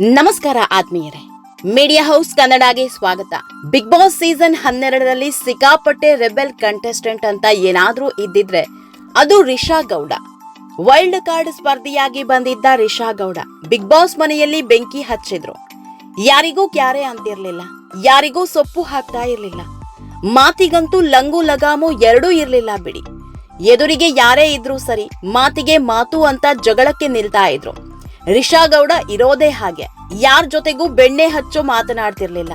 ನಮಸ್ಕಾರ ಆತ್ಮೀಯರೇ, media house ಕನ್ನಡಗೆ ಸ್ವಾಗತ. ಬಿಗ್ ಬಾಸ್ ಸೀಸನ್ 12ರಲ್ಲಿ ಸಿಕ್ಕಾಪಟ್ಟೆ ರೆಬೆಲ್ ಕಂಟೆಸ್ಟೆಂಟ್ ಅಂತ ಏನಾದ್ರೂ ಇದ್ದಿದ್ರೆ ಅದು ರಿಷಾ ಗೌಡ. ವೈಲ್ಡ್ ಕಾರ್ಡ್ ಸ್ಪರ್ಧಿಯಾಗಿ ಬಂದಿದ್ದ ರಿಷಾ ಗೌಡ ಬಿಗ್ ಬಾಸ್ ಮನೆಯಲ್ಲಿ ಬೆಂಕಿ ಹಚ್ಚಿದ್ರು. ಯಾರಿಗೂ ಕ್ಯಾರೆ ಅಂತಿರ್ಲಿಲ್ಲ, ಯಾರಿಗೂ ಸೊಪ್ಪು ಹಾಕ್ತಾ ಇರ್ಲಿಲ್ಲ, ಮಾತಿಗಂತೂ ಲಂಗು ಲಗಾಮು ಎರಡೂ ಇರ್ಲಿಲ್ಲ ಬಿಡಿ. ಎದುರಿಗೆ ಯಾರೇ ಇದ್ರೂ ಸರಿ, ಮಾತಿಗೆ ಮಾತು ಅಂತ ಜಗಳಕ್ಕೆ ನಿಲ್ತಾ ಇದ್ರು. ರಿಷಾ ಗೌಡ ಇರೋದೇ ಹಾಗೆ, ಯಾರ ಜೊತೆಗೂ ಬೆಣ್ಣೆ ಹಚ್ಚೋ ಮಾತನಾಡ್ತಿರ್ಲಿಲ್ಲ,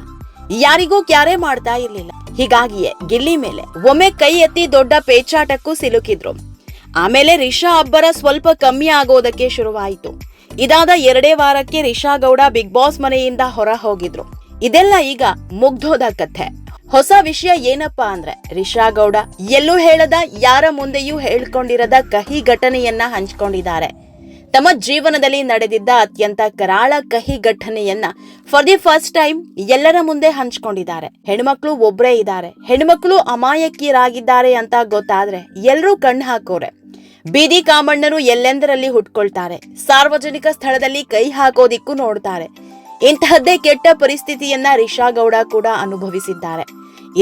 ಯಾರಿಗೂ ಕ್ಯಾರೆ ಮಾಡ್ತಾ ಇರ್ಲಿಲ್ಲ. ಹೀಗಾಗಿಯೇ ಗಿಲ್ಲಿ ಮೇಲೆ ಒಮ್ಮೆ ಕೈ ಎತ್ತಿ ದೊಡ್ಡ ಪೇಚಾಟಕ್ಕೂ ಸಿಲುಕಿದ್ರು. ಆಮೇಲೆ ರಿಷಾ ಅಬ್ಬರ ಸ್ವಲ್ಪ ಕಮ್ಮಿ ಆಗೋದಕ್ಕೆ ಶುರುವಾಯಿತು. ಇದಾದ 2 ವಾರಕ್ಕೆ ರಿಷಾ ಗೌಡ ಬಿಗ್ ಬಾಸ್ ಮನೆಯಿಂದ ಹೊರ ಹೋಗಿದ್ರು. ಇದೆಲ್ಲ ಈಗ ಮುಗ್ದೋದ ಕಥೆ. ಹೊಸ ವಿಷಯ ಏನಪ್ಪಾ ಅಂದ್ರೆ, ರಿಷಾ ಗೌಡ ಎಲ್ಲೂ ಹೇಳದ, ಯಾರ ಮುಂದೆಯೂ ಹೇಳ್ಕೊಂಡಿರದ ಕಹಿ ಘಟನೆಯನ್ನ ಹಂಚಿಕೊಂಡಿದ್ದಾರೆ. ತಮ್ಮ ಜೀವನದಲ್ಲಿ ನಡೆದಿದ್ದ ಅತ್ಯಂತ ಕರಾಳ ಕಹಿ ಘಟನೆಯನ್ನ ಫಾರ್ ದಿ ಫಸ್ಟ್ ಟೈಮ್ ಎಲ್ಲರ ಮುಂದೆ ಹಂಚಿಕೊಂಡಿದ್ದಾರೆ. ಹೆಣ್ಮಕ್ಳು ಒಬ್ರೇ ಇದ್ದಾರೆ, ಹೆಣ್ಮಕ್ಳು ಅಮಾಯಕಿಯರಾಗಿದ್ದಾರೆ ಅಂತ ಗೊತ್ತಾದ್ರೆ ಎಲ್ಲರೂ ಕಣ್ಣು ಹಾಕೋರೆ. ಬೀದಿ ಕಾಮಣ್ಣರು ಎಲ್ಲೆಂದರಲ್ಲಿ ಹುಟ್ಕೊಳ್ತಾರೆ, ಸಾರ್ವಜನಿಕ ಸ್ಥಳದಲ್ಲಿ ಕೈ ಹಾಕೋದಿಕ್ಕೂ ನೋಡ್ತಾರೆ. ಇಂತಹದ್ದೇ ಕೆಟ್ಟ ಪರಿಸ್ಥಿತಿಯನ್ನ ರಿಷಾ ಗೌಡ ಕೂಡ ಅನುಭವಿಸಿದ್ದಾರೆ.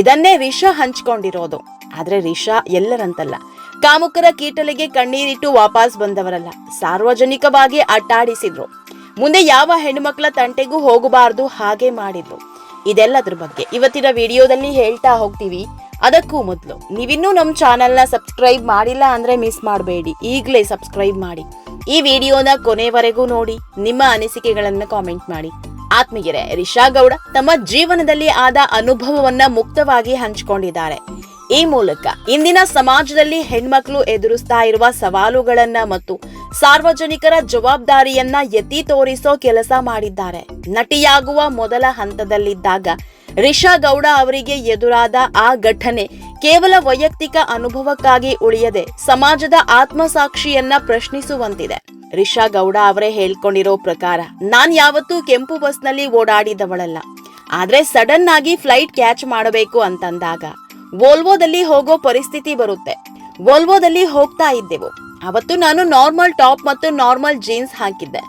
ಇದನ್ನೇ ರಿಷಾ ಹಂಚಿಕೊಂಡಿರೋದು. ಆದ್ರೆ ರಿಷಾ ಎಲ್ಲರಂತಲ್ಲ, ಕಾಮುಕರ ಕೀಟಲೆಗೆ ಕಣ್ಣೀರಿಟ್ಟು ವಾಪಸ್ ಬಂದವರಲ್ಲ, ಸಾರ್ವಜನಿಕವಾಗಿ ಅಟ್ಟಾಡಿಸಿದ್ರು. ಮುಂದೆ ಯಾವ ಹೆಣ್ಮಕ್ಳ ತಂಟೆಗೂ ಹೋಗಬಾರ್ದು, ಹಾಗೆ ಮಾಡಿದ್ರು. ಇದೆಲ್ಲದ್ರ ಬಗ್ಗೆ ಇವತ್ತಿನ ವಿಡಿಯೋದಲ್ಲಿ ಹೇಳ್ತಾ ಹೋಗ್ತೀವಿ. ಅದಕ್ಕೂ ಮೊದಲು ನೀವಿನ್ನೂ ನಮ್ಮ ಚಾನೆಲ್ನ ಸಬ್ಸ್ಕ್ರೈಬ್ ಮಾಡಿಲ್ಲ ಅಂದ್ರೆ ಮಿಸ್ ಮಾಡಬೇಡಿ, ಈಗಲೇ ಸಬ್ಸ್ಕ್ರೈಬ್ ಮಾಡಿ. ಈ ವಿಡಿಯೋನ ಕೊನೆವರೆಗೂ ನೋಡಿ, ನಿಮ್ಮ ಅನಿಸಿಕೆಗಳನ್ನ ಕಾಮೆಂಟ್ ಮಾಡಿ. ಆತ್ಮೀಯರೇ, ರಿಷಾ ಗೌಡ ತಮ್ಮ ಜೀವನದಲ್ಲಿ ಆದ ಅನುಭವವನ್ನ ಮುಕ್ತವಾಗಿ ಹಂಚಿಕೊಂಡಿದ್ದಾರೆ. ಈ ಮೂಲಕ ಇಂದಿನ ಸಮಾಜದಲ್ಲಿ ಹೆಣ್ಮಕ್ಳು ಎದುರಿಸ್ತಾ ಇರುವ ಸವಾಲುಗಳನ್ನ ಮತ್ತು ಸಾರ್ವಜನಿಕರ ಜವಾಬ್ದಾರಿಯನ್ನ ಎತ್ತಿ ತೋರಿಸೋ ಕೆಲಸ ಮಾಡಿದ್ದಾರೆ. ನಟಿಯಾಗುವ ಮೊದಲ ಹಂತದಲ್ಲಿದ್ದಾಗ ರಿಷಾ ಗೌಡ ಅವರಿಗೆ ಎದುರಾದ ಆ ಘಟನೆ ಕೇವಲ ವೈಯಕ್ತಿಕ ಅನುಭವಕ್ಕಾಗಿ ಉಳಿಯದೆ ಸಮಾಜದ ಆತ್ಮಸಾಕ್ಷಿಯನ್ನ ಪ್ರಶ್ನಿಸುವಂತಿದೆ. ರಿಷಾ ಗೌಡ ಅವರೇ ಹೇಳ್ಕೊಂಡಿರೋ ಪ್ರಕಾರ, ನಾನ್ ಯಾವತ್ತೂ ಕೆಂಪು ಬಸ್ನಲ್ಲಿ ಓಡಾಡಿದವಳಲ್ಲ, ಆದ್ರೆ ಸಡನ್ ಆಗಿ ಫ್ಲೈಟ್ ಕ್ಯಾಚ್ ಮಾಡಬೇಕು ಅಂತಂದಾಗ ವೋಲ್ವೋದಲ್ಲಿ ಹೋಗೋ ಪರಿಸ್ಥಿತಿ ಬರುತ್ತೆ. ವೋಲ್ವೋದಲ್ಲಿ ಹೋಗ್ತಾ ಇದ್ದೆವು. ಅವತ್ತು ನಾನು ನಾರ್ಮಲ್ ಟಾಪ್ ಮತ್ತು ನಾರ್ಮಲ್ ಜೀನ್ಸ್ ಹಾಕಿದ್ದೆ.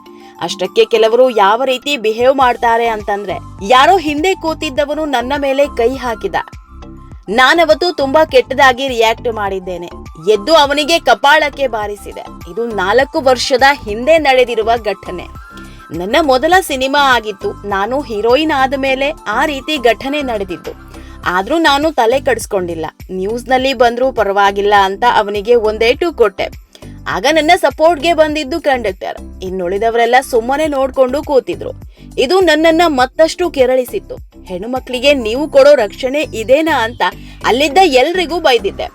ಅಷ್ಟಕ್ಕೆ ಕೆಲವರು ಯಾವ ರೀತಿ ಬಿಹೇವ್ ಮಾಡ್ತಾರೆ ಅಂತಂದ್ರೆ, ಯಾರೋ ಹಿಂದೆ ಕೂತಿದ್ದವನು ನನ್ನ ಮೇಲೆ ಕೈ ಹಾಕಿದ. ನಾನವತ್ತು ತುಂಬಾ ಕೆಟ್ಟದಾಗಿ ರಿಯಾಕ್ಟ್ ಮಾಡಿದ್ದೇನೆ. ಎದ್ದು ಅವನಿಗೆ ಕಪಾಳಕ್ಕೆ ಬಾರಿಸಿದೆ. ಇದು 4 ವರ್ಷದ ಹಿಂದೆ ನಡೆದಿರುವ ಘಟನೆ. ನನ್ನ ಮೊದಲ ಸಿನಿಮಾ ಆಗಿತ್ತು. ನಾನು ಹೀರೋಯಿನ್ ಆದ ಮೇಲೆ ಆ ರೀತಿ ಘಟನೆ ನಡೆದಿತ್ತು. ಆದ್ರೂ ನಾನು ತಲೆ ಕಡಿಸ್ಕೊಂಡಿಲ್ಲ. ನ್ಯೂಸ್ ನಲ್ಲಿ ಬಂದ್ರೂ ಪರವಾಗಿಲ್ಲ ಅಂತ ಅವನಿಗೆ ಒಂದೇಟು ಕೊಟ್ಟೆ. ಆಗ ನನ್ನ ಸಪೋರ್ಟ್ಗೆ ಬಂದಿದ್ದು ಕಂಡಕ್ಟರ್. ಇನ್ನುಳಿದವರೆಲ್ಲ ಸುಮ್ಮನೆ ನೋಡ್ಕೊಂಡು ಕೂತಿದ್ರು. ಇದು ನನ್ನನ್ನ ಮತ್ತಷ್ಟು ಕೆರಳಿಸಿತ್ತು. ಹೆಣ್ಣು ಮಕ್ಕಳಿಗೆ ನೀವು ಕೊಡೋ ರಕ್ಷಣೆ ಇದೇನಾ ಅಂತ ಅಲ್ಲಿದ್ದ ಎಲ್ರಿಗೂ ಬೈದಿದ್ದೆ.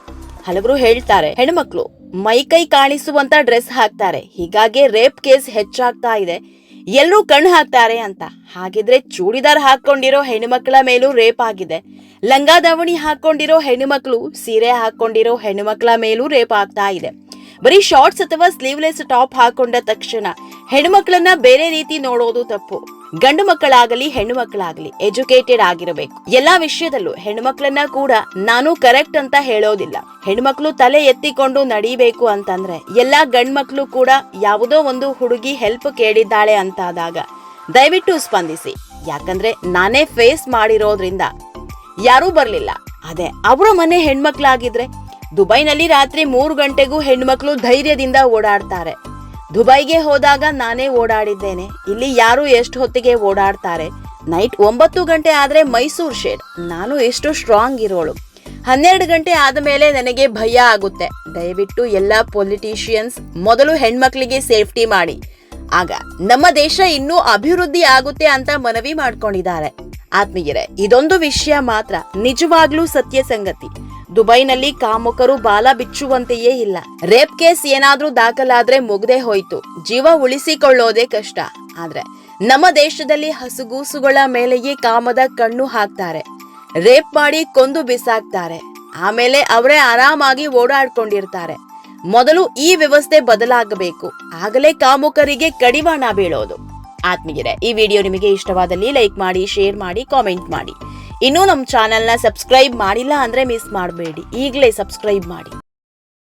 ಹಲವರು ಹೇಳ್ತಾರೆ, ಹೆಣ್ಮಕ್ಳು ಮೈಕೈ ಕಾಣಿಸುವಂತ ಡ್ರೆಸ್ ಹಾಕ್ತಾರೆ, ಹೀಗಾಗಿ ರೇಪ್ ಕೇಸ್ ಹೆಚ್ಚಾಗ್ತಾ ಇದೆ, ಎಲ್ಲರೂ ಕಣ್ಣು ಹಾಕ್ತಾರೆ ಅಂತ. ಹಾಗಿದ್ರೆ ಚೂಡಿದಾರ್ ಹಾಕೊಂಡಿರೋ ಹೆಣ್ಮಕ್ಳ ಮೇಲೂ ರೇಪ್ ಆಗಿದೆ. ಲಂಗಾದಾವಣಿ ಹಾಕೊಂಡಿರೋ ಹೆಣ್ಮಕ್ಳು, ಸೀರೆ ಹಾಕೊಂಡಿರೋ ಹೆಣ್ಮಕ್ಳ ಮೇಲೂ ರೇಪ್ ಆಗ್ತಾ ಇದೆ. ಬರೀ ಶಾರ್ಟ್ಸ್ ಅಥವಾ ಸ್ಲೀವ್ಲೆಸ್ ಟಾಪ್ ಹಾಕೊಂಡ ತಕ್ಷಣ ಹೆಣ್ಮಕ್ಳನ್ನ ಬೇರೆ ರೀತಿ ನೋಡೋದು ತಪ್ಪು. ಗಂಡು ಮಕ್ಕಳಾಗಲಿ ಹೆಣ್ಣು ಮಕ್ಕಳಾಗಲಿ ಎಜುಕೇಟೆಡ್ ಆಗಿರಬೇಕು. ಎಲ್ಲಾ ವಿಷಯದಲ್ಲೂ ಹೆಣ್ಮಕ್ಳನ್ನ ಕೂಡ ನಾನು ಕರೆಕ್ಟ್ ಅಂತ ಹೇಳೋದಿಲ್ಲ. ಹೆಣ್ಮಕ್ಳು ತಲೆ ಎತ್ತಿಕೊಂಡು ನಡೀಬೇಕು ಅಂತಂದ್ರೆ, ಎಲ್ಲಾ ಗಂಡ್ಮಕ್ಳು ಕೂಡ ಯಾವುದೋ ಒಂದು ಹುಡುಗಿ ಹೆಲ್ಪ್ ಕೇಳಿದ್ದಾಳೆ ಅಂತಾದಾಗ ದಯವಿಟ್ಟು ಸ್ಪಂದಿಸಿ. ಯಾಕಂದ್ರೆ ನಾನೇ ಫೇಸ್ ಮಾಡಿರೋದ್ರಿಂದ ಯಾರೂ ಬರ್ಲಿಲ್ಲ. ಅದೇ ಅವರ ಮನೆ ಹೆಣ್ಮಕ್ಳಾಗಿದ್ರೆ, ದುಬೈನಲ್ಲಿ ರಾತ್ರಿ 3 ಗಂಟೆಗೂ ಹೆಣ್ಮಕ್ಳು ಧೈರ್ಯದಿಂದ ಓಡಾಡ್ತಾರೆ. ದುಬೈಗೆ ಹೋದಾಗ ನಾನೇ ಓಡಾಡಿದ್ದೇನೆ. ಇಲ್ಲಿ ಯಾರು ಎಷ್ಟು ಹೊತ್ತಿಗೆ ಓಡಾಡ್ತಾರೆ? ನೈಟ್ 9 ಗಂಟೆ ಆದ್ರೆ ಮೈಸೂರು ಶೇಡ್. ನಾನು ಎಷ್ಟು ಸ್ಟ್ರಾಂಗ್ ಇರೋಳು. 12 ಗಂಟೆ ಆದಮೇಲೆ ನನಗೆ ಭಯ ಆಗುತ್ತೆ. ದಯವಿಟ್ಟು ಎಲ್ಲ ಪೊಲಿಟಿಷಿಯನ್ಸ್ ಮೊದಲು ಹೆಣ್ಮಕ್ಳಿಗೆ ಸೇಫ್ಟಿ ಮಾಡಿ, ಆಗ ನಮ್ಮ ದೇಶ ಇನ್ನೂ ಅಭಿವೃದ್ಧಿ ಆಗುತ್ತೆ ಅಂತ ಮನವಿ ಮಾಡ್ಕೊಂಡಿದ್ದಾರೆ. ಆತ್ಮೀಯರೇ, ಇದೊಂದು ವಿಷಯ ಮಾತ್ರ ನಿಜವಾಗ್ಲೂ ಸತ್ಯ ಸಂಗತಿ. ದುಬೈನಲ್ಲಿ ಕಾಮುಕರು ಬಾಲ ಬಿಚ್ಚುವಂತೆಯೇ ಇಲ್ಲ. ರೇಪ್ ಕೇಸ್ ಏನಾದ್ರೂ ದಾಖಲಾದ್ರೆ ಮುಗ್ದೇ ಹೋಯ್ತು, ಜೀವ ಉಳಿಸಿಕೊಳ್ಳೋದೇ ಕಷ್ಟ. ಆದ್ರೆ ನಮ್ಮ ದೇಶದಲ್ಲಿ ಹಸುಗೂಸುಗಳ ಮೇಲೆಯೇ ಕಾಮದ ಕಣ್ಣು ಹಾಕ್ತಾರೆ, ರೇಪ್ ಮಾಡಿ ಕೊಂದು ಬಿಸಾಕ್ತಾರೆ. ಆಮೇಲೆ ಅವರೇ ಆರಾಮಾಗಿ ಓಡಾಡ್ಕೊಂಡಿರ್ತಾರೆ. ಮೊದಲು ಈ ವ್ಯವಸ್ಥೆ ಬದಲಾಗಬೇಕು, ಆಗಲೇ ಕಾಮುಕರಿಗೆ ಕಡಿವಾಣ ಬೀಳೋದು. ಆತ್ಮೀಯರೇ, ಈ ವಿಡಿಯೋ ನಿಮಗೆ ಇಷ್ಟವಾದಲ್ಲಿ ಲೈಕ್ ಮಾಡಿ, ಶೇರ್ ಮಾಡಿ, ಕಾಮೆಂಟ್ ಮಾಡಿ. ಇನ್ನೂ ನಮ್ಮ ಚಾನೆಲ್ನ ಸಬ್ಸ್ಕ್ರೈಬ್ ಮಾಡಿಲ್ಲ ಅಂದ್ರೆ ಮಿಸ್ ಮಾಡಬೇಡಿ, ಈಗಲೇ ಸಬ್ಸ್ಕ್ರೈಬ್ ಮಾಡಿ.